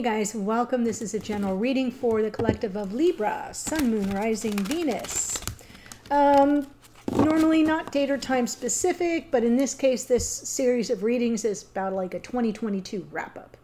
Hey guys, welcome. This is a general reading for the collective of Libra, Sun, Moon, Rising, Venus. Normally not date or time specific, but in this case, this series of readings is about like a 2022 wrap-up.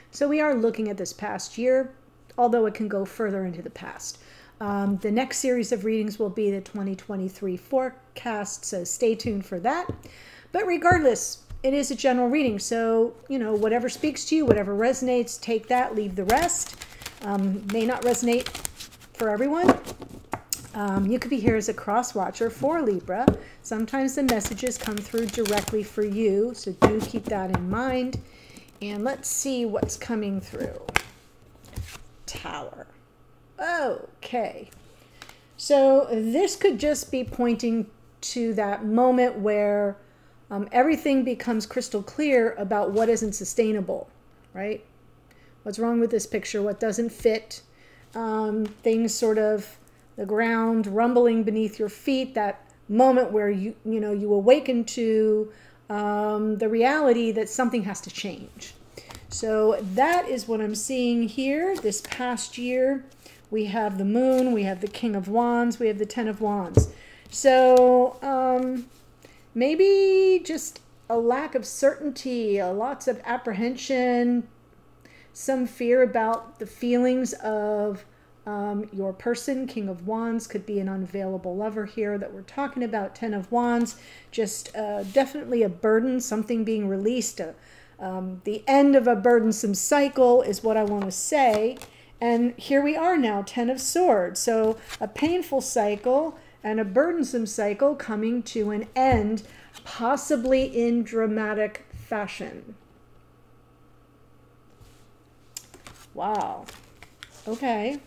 So we are looking at this past year, although it can go further into the past. The next series of readings will be the 2023 forecast, so stay tuned for that. But regardless, it is a general reading, so, you know, whatever speaks to you, whatever resonates, take that, leave the rest. May not resonate for everyone. You could be here as a cross-watcher for Libra. Sometimes the messages come through directly for you, so do keep that in mind. And let's see what's coming through. Tower. Okay. So this could just be pointing to that moment where everything becomes crystal clear about what isn't sustainable, right? What's wrong with this picture? What doesn't fit? Things sort of, the ground rumbling beneath your feet, that moment where you awaken to the reality that something has to change. So that is what I'm seeing here. This past year, we have the Moon, we have the King of Wands, we have the Ten of Wands. So maybe just a lack of certainty, lots of apprehension, some fear about the feelings of your person. King of Wands could be an unavailable lover here that we're talking about. Ten of Wands, just definitely a burden, something being released. The end of a burdensome cycle is what I want to say. And here we are now, Ten of Swords. So a painful cycle and a burdensome cycle coming to an end, possibly in dramatic fashion. Wow. Okay.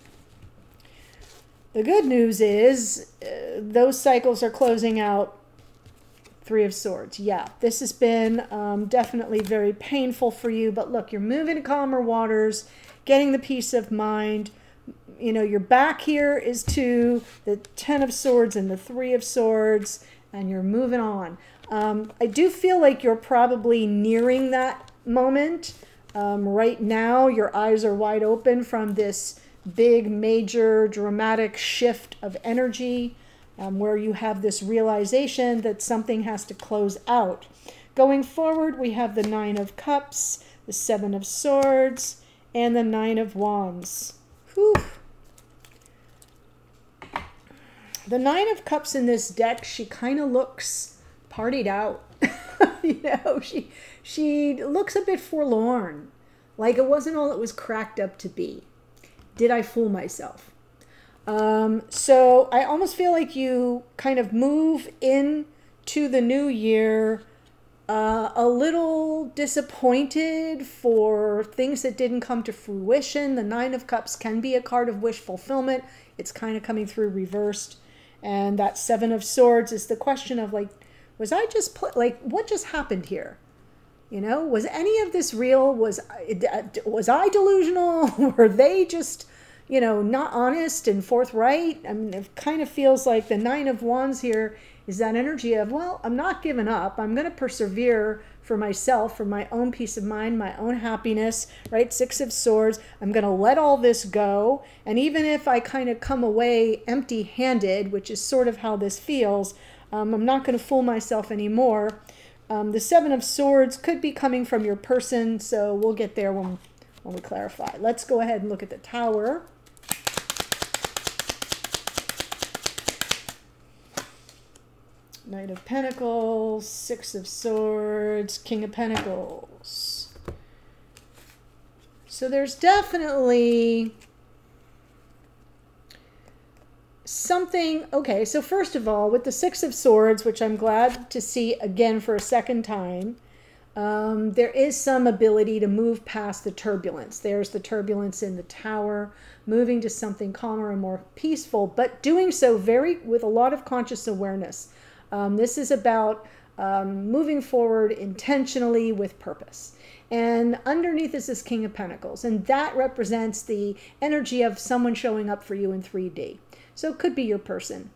The good news is those cycles are closing out. Three of Swords. Yeah, this has been definitely very painful for you. But look, you're moving to calmer waters, getting the peace of mind. You know, your back here is to the Ten of Swords and the Three of Swords, and you're moving on. I do feel like you're probably nearing that moment. Right now, your eyes are wide open from this big, major, dramatic shift of energy, where you have this realization that something has to close out. Going forward, we have the Nine of Cups, the Seven of Swords, and the Nine of Wands. Whew. The Nine of Cups in this deck, she kind of looks partied out. You know, she looks a bit forlorn, like it wasn't all it was cracked up to be. Did I fool myself? So I almost feel like you kind of move into the new year a little disappointed for things that didn't come to fruition. The Nine of Cups can be a card of wish fulfillment. It's kind of coming through reversed. And that Seven of Swords is the question of, like, was I just what just happened here? You know, was any of this real? Was I delusional? Were they just, you know, not honest and forthright? I mean, it kind of feels like the Nine of Wands here is that energy of, well, I'm not giving up. I'm going to persevere for myself, for my own peace of mind, my own happiness, right? Six of Swords. I'm going to let all this go. And even if I kind of come away empty-handed, which is sort of how this feels, I'm not going to fool myself anymore. The Seven of Swords could be coming from your person, so we'll get there when we clarify. Let's go ahead and look at the Tower. Knight of Pentacles, Six of Swords, King of Pentacles. So there's definitely something. Okay, so first of all, with the Six of Swords, which I'm glad to see again for a second time, there is some ability to move past the turbulence. There's the turbulence in the Tower, moving to something calmer and more peaceful, but doing so with a lot of conscious awareness. This is about moving forward intentionally with purpose. And underneath is this King of Pentacles, and that represents the energy of someone showing up for you in 3D. So it could be your person.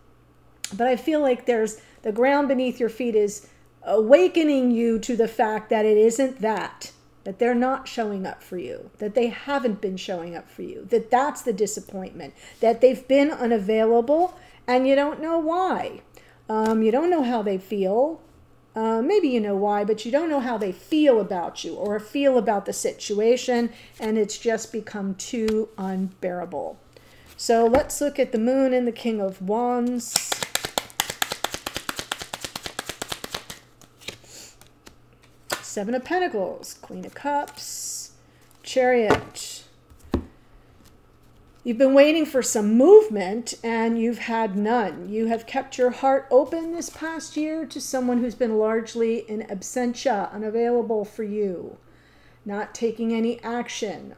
But I feel like there's the ground beneath your feet is awakening you to the fact that it isn't that. that they're not showing up for you, that they haven't been showing up for you, that that's the disappointment, that they've been unavailable and you don't know why. You don't know how they feel. Maybe you know why, but you don't know how they feel about you or feel about the situation, and it's just become too unbearable. So let's look at the Moon and the King of Wands. Seven of Pentacles, Queen of Cups, Chariot. You've been waiting for some movement and you've had none. You have kept your heart open this past year to someone who's been largely in absentia, unavailable for you, not taking any action.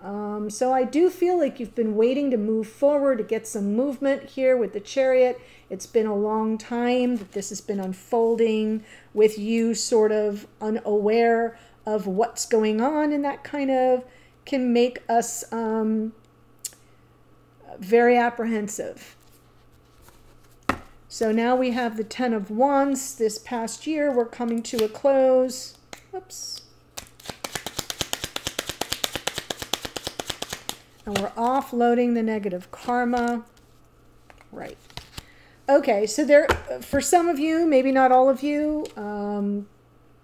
So I do feel like you've been waiting to move forward, to get some movement here with the Chariot. It's been a long time that this has been unfolding with you sort of unaware of what's going on, and that kind of can make us very apprehensive. So now we have the Ten of Wands. This past year, we're coming to a close. Whoops. And we're offloading the negative karma. Right. Okay, so there, for some of you, maybe not all of you,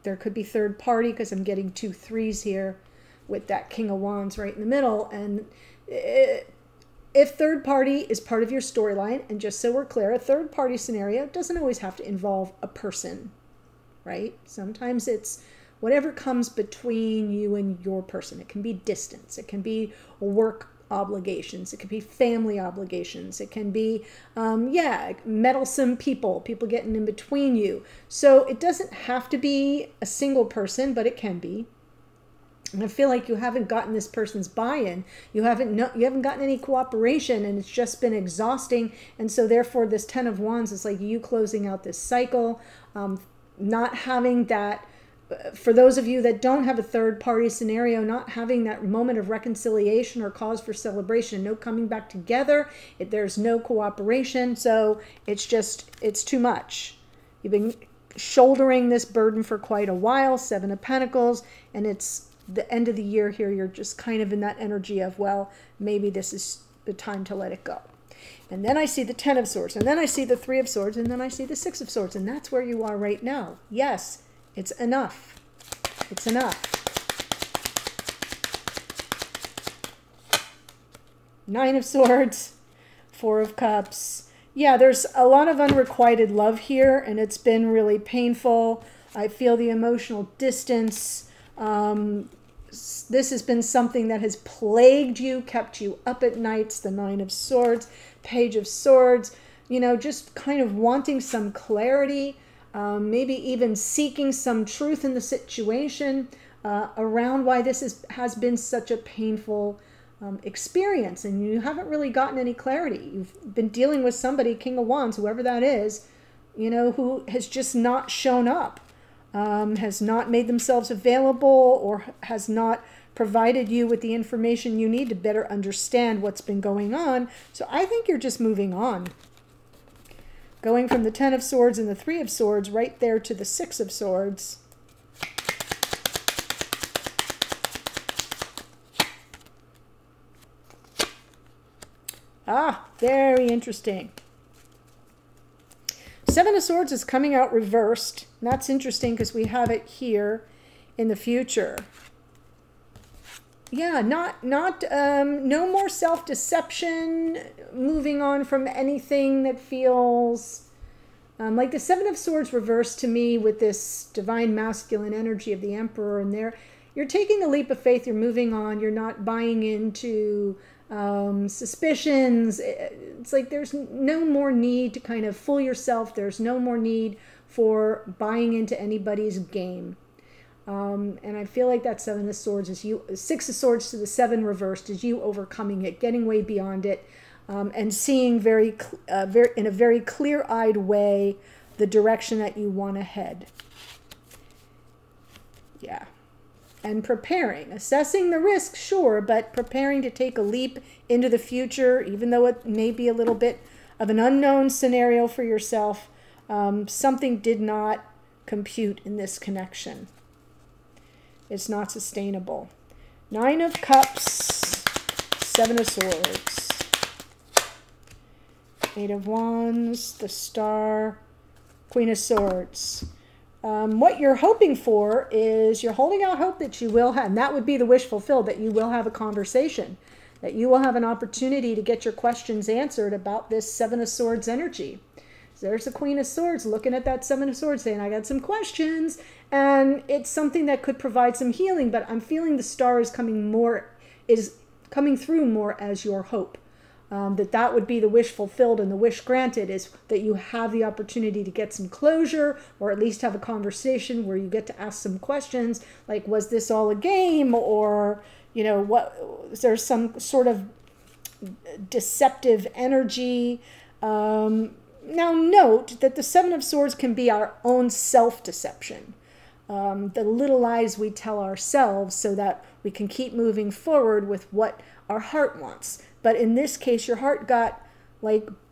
there could be third party because I'm getting 2 3s here with that King of Wands right in the middle. And if third party is part of your storyline, and just so we're clear, a third party scenario doesn't always have to involve a person, right? Sometimes it's whatever comes between you and your person. It can be distance. It can be work obligations. It can be family obligations. It can be, meddlesome people getting in between you. So it doesn't have to be a single person, but it can be. And I feel like you haven't gotten this person's buy-in. You haven't gotten any cooperation, and it's just been exhausting. And so therefore this Ten of Wands is like you closing out this cycle, not having that, for those of you that don't have a third party scenario, not having that moment of reconciliation or cause for celebration, no coming back together, there's no cooperation. So it's too much. You've been shouldering this burden for quite a while, Seven of Pentacles, and it's the end of the year here. You're just kind of in that energy of, well, maybe this is the time to let it go. And then I see the Ten of Swords, and then I see the Three of Swords, and then I see the Six of Swords, and that's where you are right now. Yes, it's enough. It's enough. Nine of Swords, Four of Cups. Yeah, there's a lot of unrequited love here, and it's been really painful. I feel the emotional distance. This has been something that has plagued you, kept you up at nights. The Nine of Swords, Page of Swords, just kind of wanting some clarity, maybe even seeking some truth in the situation around why this has been such a painful experience, and you haven't really gotten any clarity. You've been dealing with somebody, King of Wands, whoever that is, who has just not shown up. Has not made themselves available, or has not provided you with the information you need to better understand what's been going on. So I think you're just moving on. Going from the Ten of Swords and the Three of Swords right there to the Six of Swords. Ah, very interesting. Seven of Swords is coming out reversed. And that's interesting because we have it here in the future. Yeah, no more self-deception, moving on from anything that feels like the Seven of Swords reversed to me with this divine masculine energy of the Emperor, and you're taking a leap of faith, you're moving on, you're not buying into suspicions. It's like there's no more need to kind of fool yourself. There's no more need for buying into anybody's game. And I feel like that Seven of Swords is you, Six of Swords to the Seven reversed is you overcoming it, getting way beyond it, and seeing in a very clear-eyed way the direction that you want to head. Yeah. And preparing, assessing the risk, sure, but preparing to take a leap into the future, even though it may be a little bit of an unknown scenario for yourself. Something did not compute in this connection. It's not sustainable. Nine of Cups, Seven of Swords, Eight of Wands, the Star, Queen of Swords. What you're hoping for is you're holding out hope that you will have, and that would be the wish fulfilled, that you will have a conversation, that you will have an opportunity to get your questions answered about this Seven of Swords energy. So there's the Queen of Swords looking at that Seven of Swords saying, I got some questions, and it's something that could provide some healing, but I'm feeling the Star is coming through more as your hope. That would be the wish fulfilled, and the wish granted is that you have the opportunity to get some closure, or at least have a conversation where you get to ask some questions like, was this all a game, or is there some sort of deceptive energy? Now note that the Seven of Swords can be our own self-deception, the little lies we tell ourselves so that we can keep moving forward with what our heart wants. But in this case, your heart got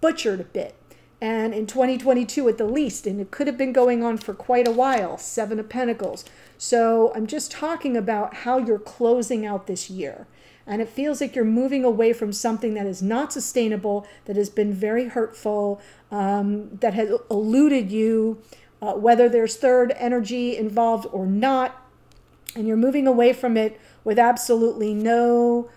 butchered a bit. And in 2022 at the least, and it could have been going on for quite a while, Seven of Pentacles. So I'm just talking about how you're closing out this year. And it feels like you're moving away from something that is not sustainable, that has been very hurtful, that has eluded you, whether there's third energy involved or not. And you're moving away from it with absolutely no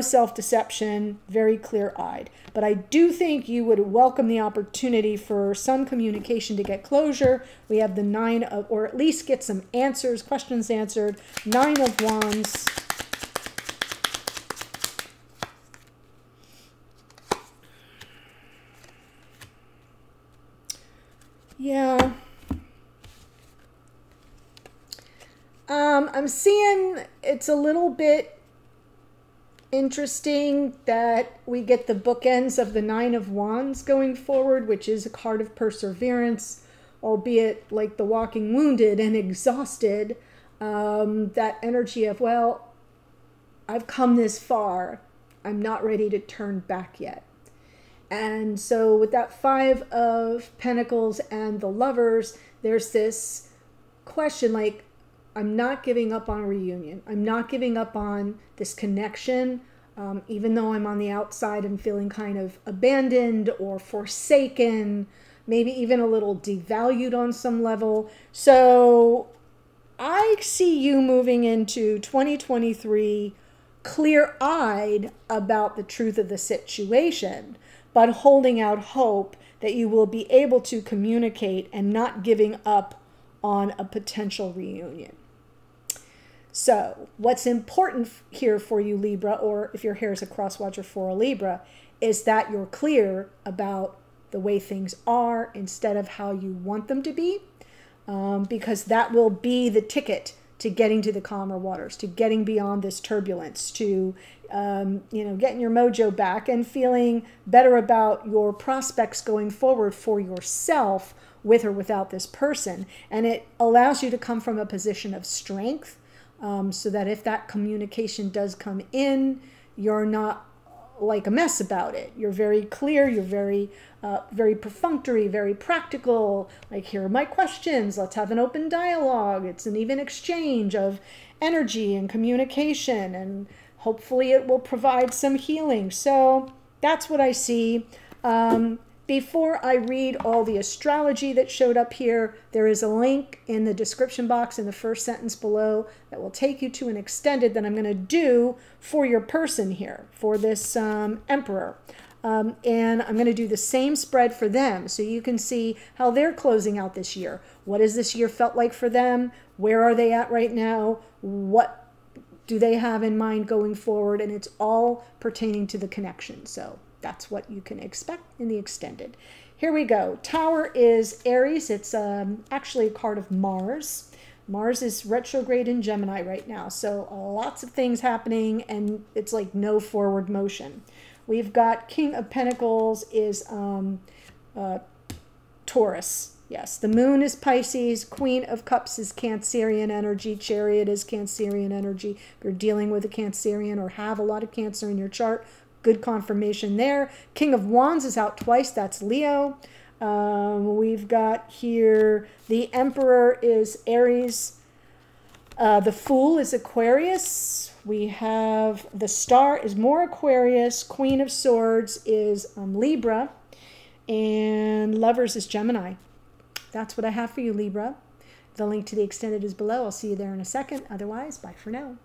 self-deception, very clear-eyed. But I do think you would welcome the opportunity for some communication to get closure. We have the Nine of, or at least get some answers, questions answered. Nine of Wands. Yeah. I'm seeing it's a little bit interesting that we get the bookends of the Nine of Wands going forward, which is a card of perseverance, albeit like the walking wounded and exhausted. That energy of, well, I've come this far. I'm not ready to turn back yet. And so with that Five of Pentacles and the Lovers, there's this question like, I'm not giving up on a reunion. I'm not giving up on this connection, even though I'm on the outside and feeling kind of abandoned or forsaken, maybe even a little devalued on some level. So I see you moving into 2023 clear-eyed about the truth of the situation, but holding out hope that you will be able to communicate and not giving up on a potential reunion. So what's important here for you, Libra, or if your hair is a cross watcher for a Libra, is that you're clear about the way things are instead of how you want them to be, because that will be the ticket to getting to the calmer waters, to getting beyond this turbulence, to getting your mojo back and feeling better about your prospects going forward for yourself, with or without this person. And it allows you to come from a position of strength, so that if that communication does come in, you're not like a mess about it. You're very clear, you're very perfunctory, very practical, like, here are my questions, let's have an open dialogue. It's an even exchange of energy and communication, and hopefully it will provide some healing. So that's what I see. Before I read all the astrology that showed up here, there is a link in the description box in the first sentence below that will take you to an extended that I'm going to do for your person here, for this Emperor. And I'm going to do the same spread for them so you can see how they're closing out this year. What has this year felt like for them? Where are they at right now? What do they have in mind going forward? And it's all pertaining to the connection. So that's what you can expect in the extended. Here we go. Tower is Aries. It's actually a card of Mars. Mars is retrograde in Gemini right now. So lots of things happening, and it's like no forward motion. We've got King of Pentacles is Taurus. Yes, the Moon is Pisces. Queen of Cups is Cancerian energy. Chariot is Cancerian energy. If you're dealing with a Cancerian or have a lot of Cancer in your chart, good confirmation there. King of Wands is out twice. That's Leo. We've got here the Emperor is Aries. The Fool is Aquarius. We have the Star is more Aquarius. Queen of Swords is Libra. And Lovers is Gemini. That's what I have for you, Libra. The link to the extended is below. I'll see you there in a second. Otherwise, bye for now.